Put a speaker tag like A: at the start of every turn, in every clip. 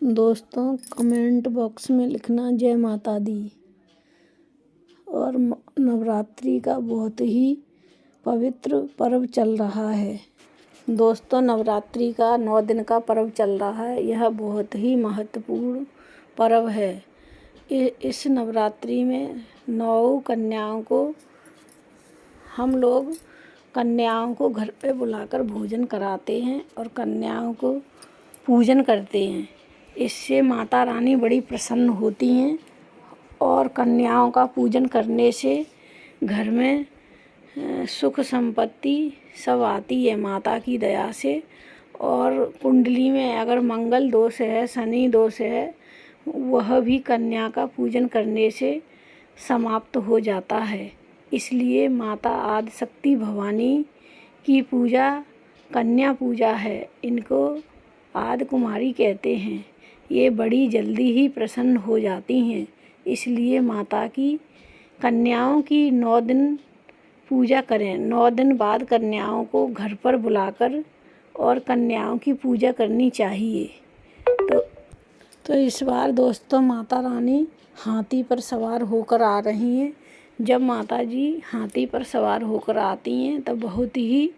A: दोस्तों comment box में लिखना जय माता दी। और नवरात्रि का बहुत ही पवित्र पर्व चल रहा है। दोस्तों नवरात्रि का 9 दिन का पर्व चल रहा है। यह बहुत ही महत्वपूर्ण पर्व है। इस नवरात्रि में 9 कन्याओं को हम लोग कन्याओं को घर पे बुलाकर भोजन कराते हैं और कन्याओं को पूजन करते हैं। इससे माता रानी बड़ी प्रसन्न होती हैं और कन्याओं का पूजन करने से घर में सुख संपत्ति सब आती है माता की दया से। और कुंडली में अगर मंगल दोष है, शनि दोष है, वह भी कन्या का पूजन करने से समाप्त हो जाता है। इसलिए माता आदिशक्ति भवानी की पूजा कन्या पूजा है। इनको आदि कुमारी कहते हैं। ये बड़ी जल्दी ही प्रसन्न हो जाती हैं। इसलिए माता की कन्याओं की 9 दिन पूजा करें। 9 दिन बाद कन्याओं को घर पर बुलाकर और कन्याओं की पूजा करनी चाहिए। तो इस बार दोस्तों माता रानी हाथी पर सवार होकर आ रही हैं। जब माता जी हाथी पर सवार होकर आती हैं तब बहुत ही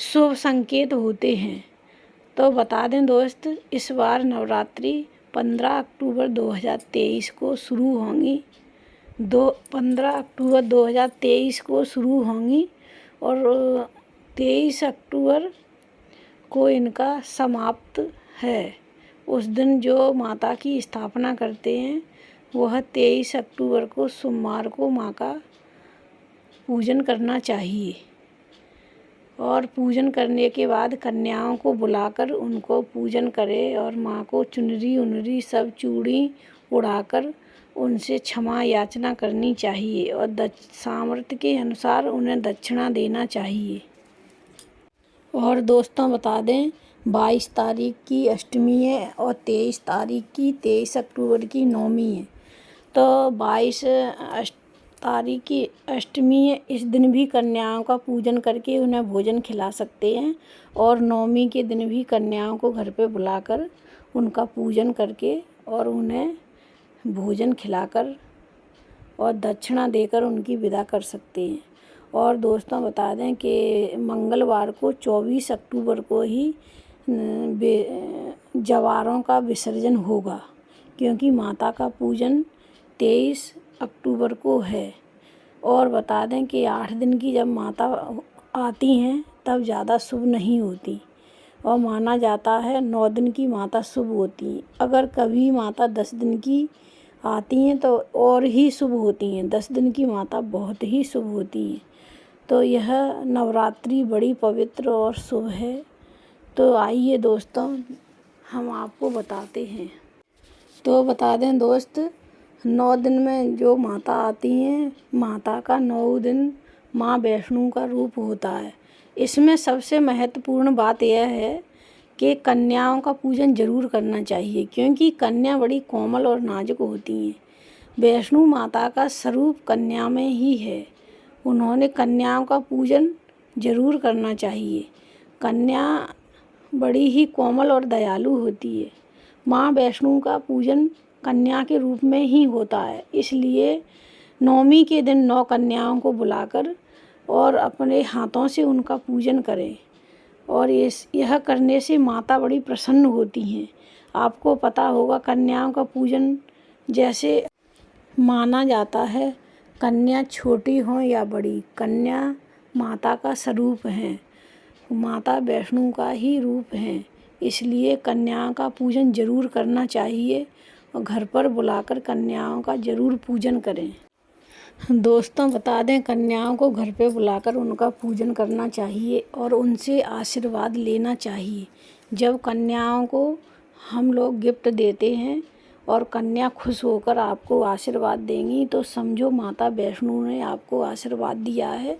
A: शुभ संकेत होते हैं। तो बता दें दोस्त, इस बार नवरात्रि 15 अक्टूबर 2023 को शुरू होंगी। 15 अक्टूबर 2023 को शुरू होंगी और 23 अक्टूबर को इनका समाप्त है। उस दिन जो माता की स्थापना करते हैं वह 23 अक्टूबर को सोमवार को माँ का पूजन करना चाहिए। और पूजन करने के बाद कन्याओं को बुलाकर उनको पूजन करें और माँ को चुनरी सब चूड़ी उड़ाकर उनसे क्षमा याचना करनी चाहिए और सामर्थ्य के अनुसार उन्हें दक्षिणा देना चाहिए। और दोस्तों बता दें 22 तारीख की अष्टमी है और 23 तारीख की 23 अक्टूबर की नवमी है। तो 22 तारीख की अष्टमी है। इस दिन भी कन्याओं का पूजन करके उन्हें भोजन खिला सकते हैं और नवमी के दिन भी कन्याओं को घर पे बुलाकर उनका पूजन करके और उन्हें भोजन खिलाकर और दक्षिणा देकर उनकी विदा कर सकते हैं। और दोस्तों बता दें कि मंगलवार को 24 अक्टूबर को ही जवारों का विसर्जन होगा, क्योंकि माता का पूजन 23 अक्टूबर को है। और बता दें कि 8 दिन की जब माता आती हैं तब ज़्यादा शुभ नहीं होती और माना जाता है 9 दिन की माता शुभ होती हैं। अगर कभी माता 10 दिन की आती हैं तो और ही शुभ होती हैं। 10 दिन की माता बहुत ही शुभ होती हैं। तो यह नवरात्रि बड़ी पवित्र और शुभ है। तो आइए दोस्तों हम आपको बताते हैं। तो बता दें दोस्त 9 दिन में जो माता आती हैं, माता का 9 दिन माँ वैष्णो का रूप होता है। इसमें सबसे महत्वपूर्ण बात यह है कि कन्याओं का पूजन जरूर करना चाहिए, क्योंकि कन्या बड़ी कोमल और नाजुक होती हैं। वैष्णो माता का स्वरूप कन्या में ही है। उन्होंने कन्याओं का पूजन जरूर करना चाहिए। कन्या बड़ी ही कोमल और दयालु होती है। माँ वैष्णो का पूजन कन्या के रूप में ही होता है। इसलिए नवमी के दिन 9 कन्याओं को बुलाकर और अपने हाथों से उनका पूजन करें और यह करने से माता बड़ी प्रसन्न होती हैं। आपको पता होगा कन्याओं का पूजन जैसे माना जाता है, कन्या छोटी हो या बड़ी, कन्या माता का स्वरूप है, माता वैष्णो का ही रूप है। इसलिए कन्याओं का पूजन जरूर करना चाहिए और घर पर बुलाकर कन्याओं का जरूर पूजन करें। दोस्तों बता दें कन्याओं को घर पे बुलाकर उनका पूजन करना चाहिए और उनसे आशीर्वाद लेना चाहिए। जब कन्याओं को हम लोग गिफ्ट देते हैं और कन्या खुश होकर आपको आशीर्वाद देंगी तो समझो माता वैष्णो ने आपको आशीर्वाद दिया है।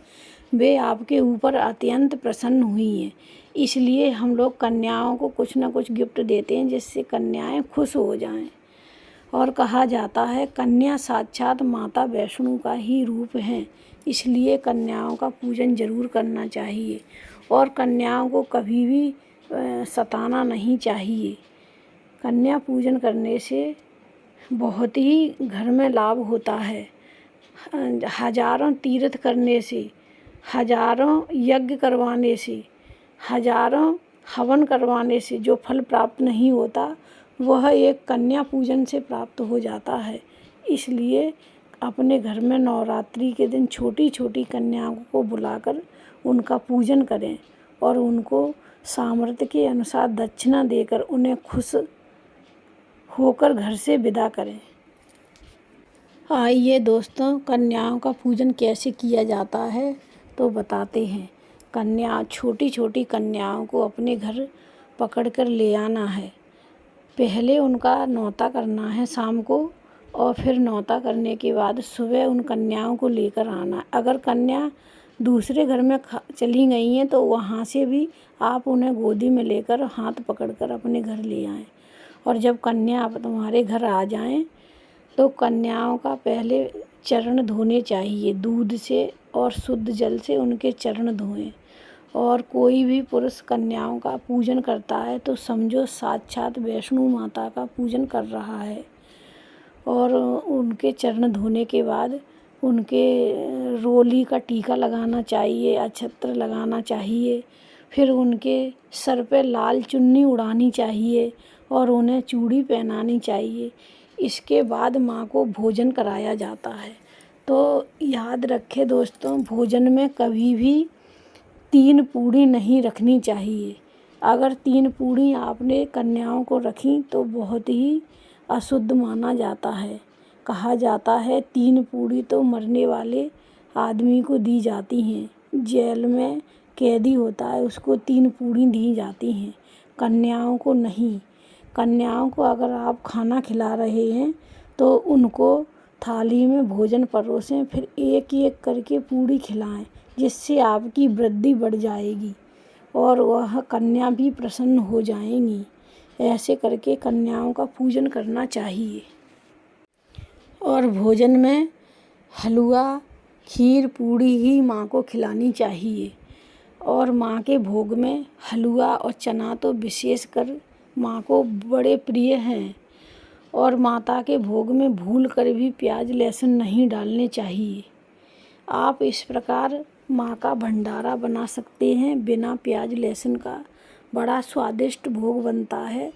A: वे आपके ऊपर अत्यंत प्रसन्न हुई हैं। इसलिए हम लोग कन्याओं को कुछ न कुछ गिफ्ट देते हैं जिससे कन्याएं खुश हो जाएं। और कहा जाता है कन्या साक्षात माता वैष्णो का ही रूप है। इसलिए कन्याओं का पूजन जरूर करना चाहिए और कन्याओं को कभी भी सताना नहीं चाहिए। कन्या पूजन करने से बहुत ही घर में लाभ होता है। हजारों तीर्थ करने से, हजारों यज्ञ करवाने से, हजारों हवन करवाने से जो फल प्राप्त नहीं होता वह एक कन्या पूजन से प्राप्त हो जाता है। इसलिए अपने घर में नवरात्रि के दिन छोटी छोटी कन्याओं को बुलाकर उनका पूजन करें और उनको सामर्थ्य के अनुसार दक्षिणा देकर उन्हें खुश होकर घर से विदा करें। आइए दोस्तों, कन्याओं का पूजन कैसे किया जाता है तो बताते हैं। छोटी छोटी कन्याओं को अपने घर पकड़कर ले आना है। पहले उनका न्योता करना है शाम को, और फिर न्योता करने के बाद सुबह उन कन्याओं को लेकर आना। अगर कन्या दूसरे घर में चली गई हैं तो वहाँ से भी आप उन्हें गोदी में लेकर हाथ पकड़कर अपने घर ले आएं। और जब कन्या तुम्हारे घर आ जाएं तो कन्याओं का पहले चरण धोने चाहिए दूध से, और शुद्ध जल से उनके चरण धोएं। और कोई भी पुरुष कन्याओं का पूजन करता है तो समझो साक्षात वैष्णो माता का पूजन कर रहा है। और उनके चरण धोने के बाद उनके रोली का टीका लगाना चाहिए, अक्षत्र लगाना चाहिए। फिर उनके सर पे लाल चुन्नी उड़ानी चाहिए और उन्हें चूड़ी पहनानी चाहिए। इसके बाद माँ को भोजन कराया जाता है। तो याद रखें दोस्तों, भोजन में कभी भी 3 पूड़ी नहीं रखनी चाहिए। अगर 3 पूड़ी आपने कन्याओं को रखी तो बहुत ही अशुद्ध माना जाता है। कहा जाता है 3 पूड़ी तो मरने वाले आदमी को दी जाती हैं। जेल में कैदी होता है उसको 3 पूड़ी दी जाती हैं, कन्याओं को नहीं। कन्याओं को अगर आप खाना खिला रहे हैं तो उनको थाली में भोजन परोसें, फिर एक एक करके पूड़ी खिलाएं, जिससे आपकी वृद्धि बढ़ जाएगी और वह कन्या भी प्रसन्न हो जाएंगी। ऐसे करके कन्याओं का पूजन करना चाहिए। और भोजन में हलवा, खीर, पूड़ी ही माँ को खिलानी चाहिए। और माँ के भोग में हलवा और चना तो विशेषकर माँ को बड़े प्रिय हैं। और माता के भोग में भूल कर भी प्याज लहसुन नहीं डालने चाहिए। आप इस प्रकार माँ का भंडारा बना सकते हैं बिना प्याज लहसुन का। बड़ा स्वादिष्ट भोग बनता है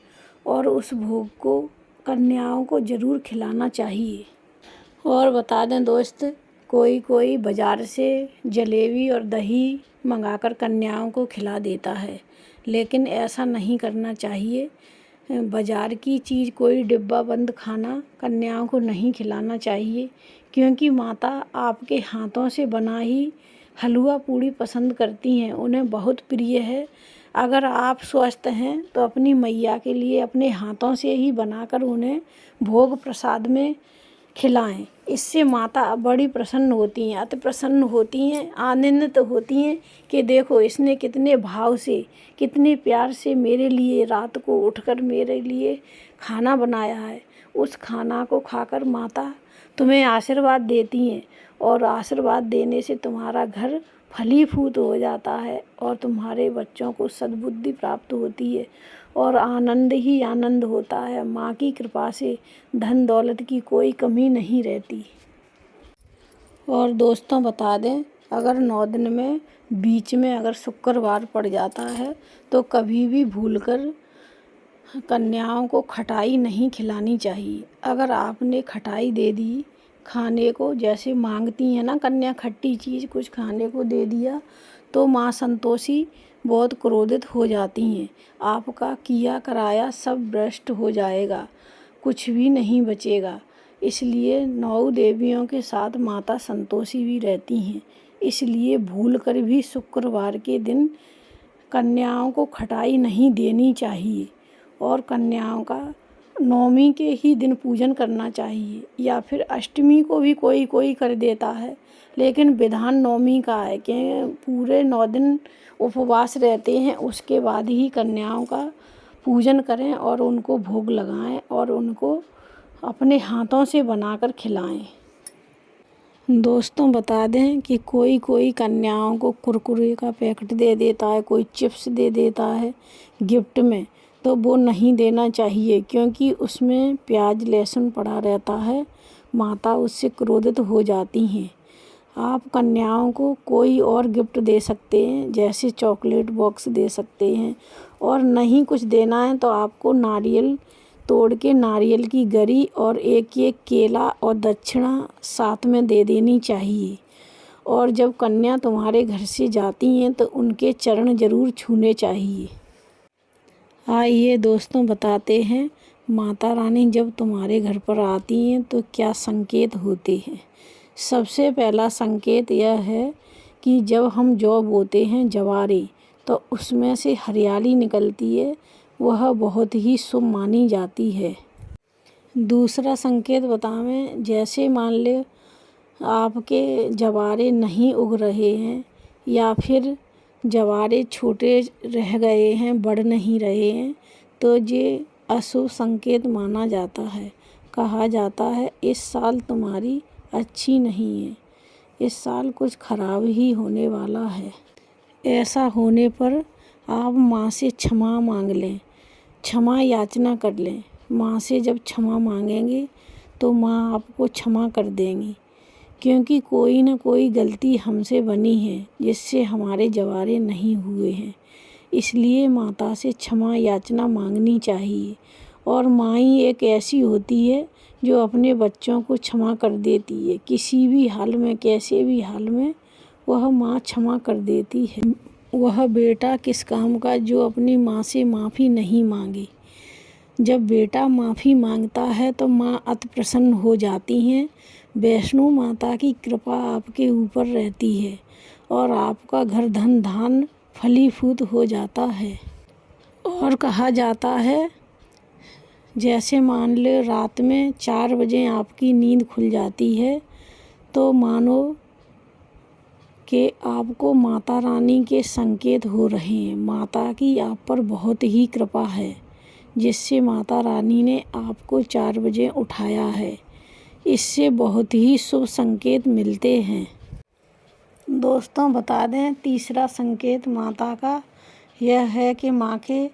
A: और उस भोग को कन्याओं को ज़रूर खिलाना चाहिए। और बता दें दोस्त, कोई बाज़ार से जलेबी और दही मंगाकर कन्याओं को खिला देता है, लेकिन ऐसा नहीं करना चाहिए। बाज़ार की चीज़ कोई डिब्बा बंद खाना कन्याओं को नहीं खिलाना चाहिए, क्योंकि माता आपके हाथों से बना ही हलवा पूड़ी पसंद करती हैं, उन्हें बहुत प्रिय है। अगर आप स्वस्थ हैं तो अपनी मैया के लिए अपने हाथों से ही बनाकर उन्हें भोग प्रसाद में खिलाएं। इससे माता बड़ी प्रसन्न होती हैं, अति प्रसन्न होती हैं, आनंदित होती हैं कि देखो इसने कितने भाव से, कितने प्यार से मेरे लिए रात को उठकर मेरे लिए खाना बनाया है। उस खाना को खाकर माता तुम्हें आशीर्वाद देती हैं, और आशीर्वाद देने से तुम्हारा घर फलीभूत हो जाता है और तुम्हारे बच्चों को सद्बुद्धि प्राप्त होती है और आनंद ही आनंद होता है। माँ की कृपा से धन दौलत की कोई कमी नहीं रहती। और दोस्तों बता दें, अगर 9 दिन में बीच में अगर शुक्रवार पड़ जाता है तो कभी भी भूलकर कन्याओं को खटाई नहीं खिलानी चाहिए। अगर आपने खटाई दे दी खाने को, जैसे मांगती हैं ना कन्या खट्टी चीज़ कुछ खाने को दे दिया, तो माँ संतोषी बहुत क्रोधित हो जाती हैं। आपका किया कराया सब भ्रष्ट हो जाएगा, कुछ भी नहीं बचेगा। इसलिए 9 देवियों के साथ माता संतोषी भी रहती हैं। इसलिए भूल कर भी शुक्रवार के दिन कन्याओं को खटाई नहीं देनी चाहिए। और कन्याओं का 9वीं के ही दिन पूजन करना चाहिए, या फिर अष्टमी को भी कोई कर देता है, लेकिन विधान 9वीं का है कि पूरे 9 दिन उपवास रहते हैं, उसके बाद ही कन्याओं का पूजन करें और उनको भोग लगाएं और उनको अपने हाथों से बनाकर खिलाएं। दोस्तों बता दें कि कोई कन्याओं को कुरकुरे का पैकेट दे देता है, कोई चिप्स दे देता है गिफ्ट में, तो वो नहीं देना चाहिए, क्योंकि उसमें प्याज लहसुन पड़ा रहता है। माता उससे क्रोधित हो जाती हैं। आप कन्याओं को कोई और गिफ्ट दे सकते हैं, जैसे चॉकलेट बॉक्स दे सकते हैं। और नहीं कुछ देना है तो आपको नारियल तोड़ के नारियल की गरी और एक एक केला और दक्षिणा साथ में दे देनी चाहिए। और जब कन्या तुम्हारे घर से जाती हैं तो उनके चरण ज़रूर छूने चाहिए। आइए दोस्तों, बताते हैं माता रानी जब तुम्हारे घर पर आती हैं तो क्या संकेत होते हैं। सबसे पहला संकेत यह है कि जब हम जौ बोते हैं जवारे, तो उसमें से हरियाली निकलती है, वह बहुत ही शुभ मानी जाती है। दूसरा संकेत बतावें, जैसे मान ले आपके जवारे नहीं उग रहे हैं या फिर जवारे छोटे रह गए हैं, बढ़ नहीं रहे हैं, तो ये अशुभ संकेत माना जाता है। कहा जाता है इस साल तुम्हारी अच्छी नहीं है, इस साल कुछ खराब ही होने वाला है। ऐसा होने पर आप माँ से क्षमा मांग लें, क्षमा याचना कर लें। माँ से जब क्षमा मांगेंगे तो माँ आपको क्षमा कर देंगी, क्योंकि कोई न कोई गलती हमसे बनी है जिससे हमारे जवारे नहीं हुए हैं। इसलिए माता से क्षमा याचना मांगनी चाहिए। और माँ ही एक ऐसी होती है जो अपने बच्चों को क्षमा कर देती है। किसी भी हाल में, कैसे भी हाल में वह माँ क्षमा कर देती है। वह बेटा किस काम का जो अपनी माँ से माफ़ी नहीं मांगे। जब बेटा माफ़ी मांगता है तो माँ अति प्रसन्न हो जाती हैं। वैष्णो माता की कृपा आपके ऊपर रहती है और आपका घर धन धान फलीभूत हो जाता है। और कहा जाता है, जैसे मान ले रात में 4 बजे आपकी नींद खुल जाती है तो मानो कि आपको माता रानी के संकेत हो रहे हैं। माता की आप पर बहुत ही कृपा है, जिससे माता रानी ने आपको 4 बजे उठाया है। इससे बहुत ही शुभ संकेत मिलते हैं। दोस्तों बता दें, तीसरा संकेत माता का यह है कि माँ के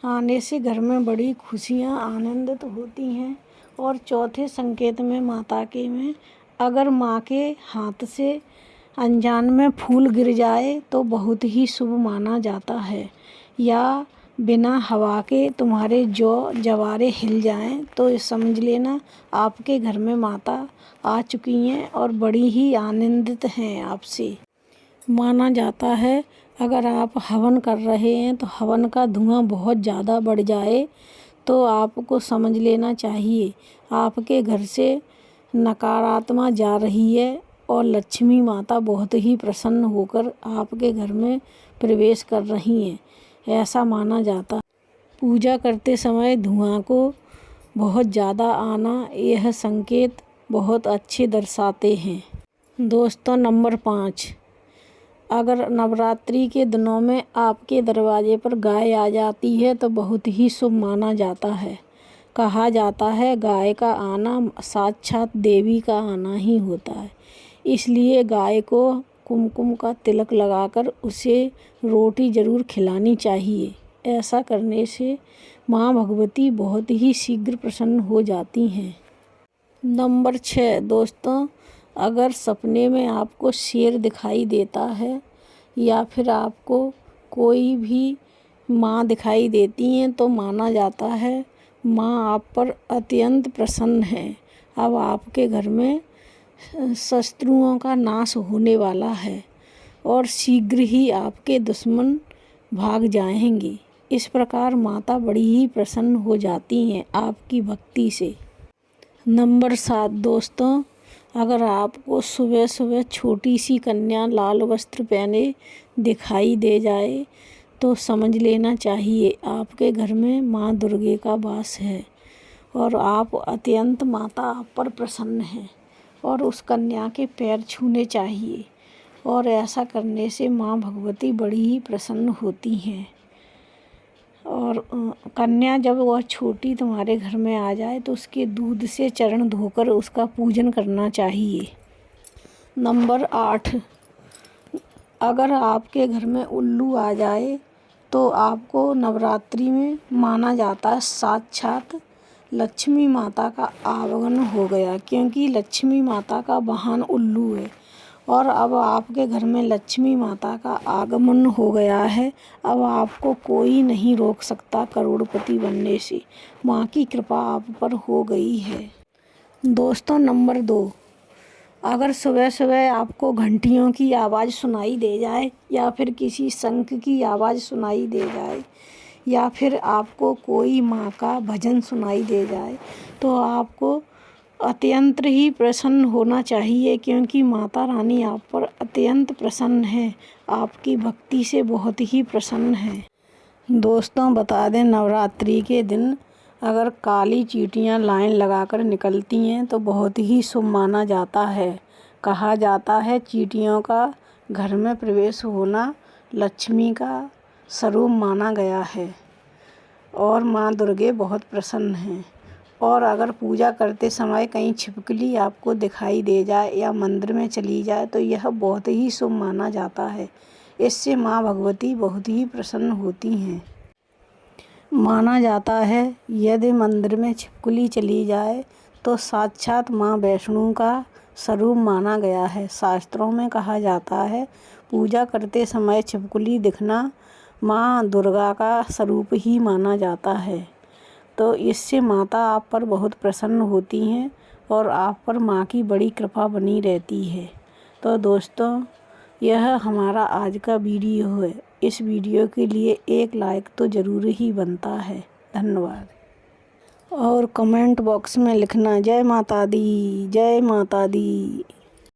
A: आने से घर में बड़ी खुशियाँ आनंदित होती हैं। और चौथे संकेत में माता के में अगर माँ के हाथ से अनजान में फूल गिर जाए तो बहुत ही शुभ माना जाता है। या बिना हवा के तुम्हारे जवारे हिल जाएं तो समझ लेना आपके घर में माता आ चुकी हैं और बड़ी ही आनंदित हैं आपसे। माना जाता है अगर आप हवन कर रहे हैं तो हवन का धुआं बहुत ज़्यादा बढ़ जाए तो आपको समझ लेना चाहिए आपके घर से नकारात्मक जा रही है और लक्ष्मी माता बहुत ही प्रसन्न होकर आपके घर में प्रवेश कर रही हैं, ऐसा माना जाता। पूजा करते समय धुआं को बहुत ज़्यादा आना, यह संकेत बहुत अच्छे दर्शाते हैं। दोस्तों नंबर 5, अगर नवरात्रि के दिनों में आपके दरवाजे पर गाय आ जाती है तो बहुत ही शुभ माना जाता है। कहा जाता है गाय का आना साक्षात देवी का आना ही होता है। इसलिए गाय को कुमकुम का तिलक लगाकर उसे रोटी ज़रूर खिलानी चाहिए। ऐसा करने से माँ भगवती बहुत ही शीघ्र प्रसन्न हो जाती हैं। नंबर 6 दोस्तों, अगर सपने में आपको शेर दिखाई देता है या फिर आपको कोई भी माँ दिखाई देती हैं तो माना जाता है माँ आप पर अत्यंत प्रसन्न है। अब आपके घर में शत्रुओं का नाश होने वाला है और शीघ्र ही आपके दुश्मन भाग जाएंगे। इस प्रकार माता बड़ी ही प्रसन्न हो जाती हैं आपकी भक्ति से। नंबर 7 दोस्तों, अगर आपको सुबह सुबह छोटी सी कन्या लाल वस्त्र पहने दिखाई दे जाए तो समझ लेना चाहिए आपके घर में माँ दुर्गे का वास है और आप अत्यंत माता आप पर प्रसन्न हैं। और उस कन्या के पैर छूने चाहिए और ऐसा करने से माँ भगवती बड़ी ही प्रसन्न होती हैं। और कन्या जब वह छोटी तुम्हारे घर में आ जाए तो उसके दूध से चरण धोकर उसका पूजन करना चाहिए। नंबर 8, अगर आपके घर में उल्लू आ जाए तो आपको नवरात्रि में माना जाता है साक्षात लक्ष्मी माता का आगमन हो गया, क्योंकि लक्ष्मी माता का वाहन उल्लू है और अब आपके घर में लक्ष्मी माता का आगमन हो गया है। अब आपको कोई नहीं रोक सकता करोड़पति बनने से, माँ की कृपा आप पर हो गई है। दोस्तों, नंबर 2, अगर सुबह सुबह आपको घंटियों की आवाज़ सुनाई दे जाए या फिर किसी शंख की आवाज़ सुनाई दे जाए या फिर आपको कोई माँ का भजन सुनाई दे जाए, तो आपको अत्यंत ही प्रसन्न होना चाहिए, क्योंकि माता रानी आप पर अत्यंत प्रसन्न है, आपकी भक्ति से बहुत ही प्रसन्न है। दोस्तों, बता दें, नवरात्रि के दिन अगर काली चींटियाँ लाइन लगाकर निकलती हैं तो बहुत ही शुभ माना जाता है। कहा जाता है चींटियों का घर में प्रवेश होना लक्ष्मी का स्वरूप माना गया है और माँ दुर्गे बहुत प्रसन्न हैं। और अगर पूजा करते समय कहीं छिपकली आपको दिखाई दे जाए या मंदिर में चली जाए तो यह बहुत ही शुभ माना जाता है। इससे माँ भगवती बहुत ही प्रसन्न होती हैं। माना जाता है यदि मंदिर में छिपकली चली जाए तो साक्षात माँ वैष्णो का स्वरूप माना गया है। शास्त्रों में कहा जाता है पूजा करते समय छिपकली दिखना माँ दुर्गा का स्वरूप ही माना जाता है। तो इससे माता आप पर बहुत प्रसन्न होती हैं और आप पर माँ की बड़ी कृपा बनी रहती है। तो दोस्तों, यह हमारा आज का वीडियो है। इस वीडियो के लिए एक लाइक तो ज़रूर ही बनता है। धन्यवाद। और कमेंट बॉक्स में लिखना जय माता दी, जय माता दी।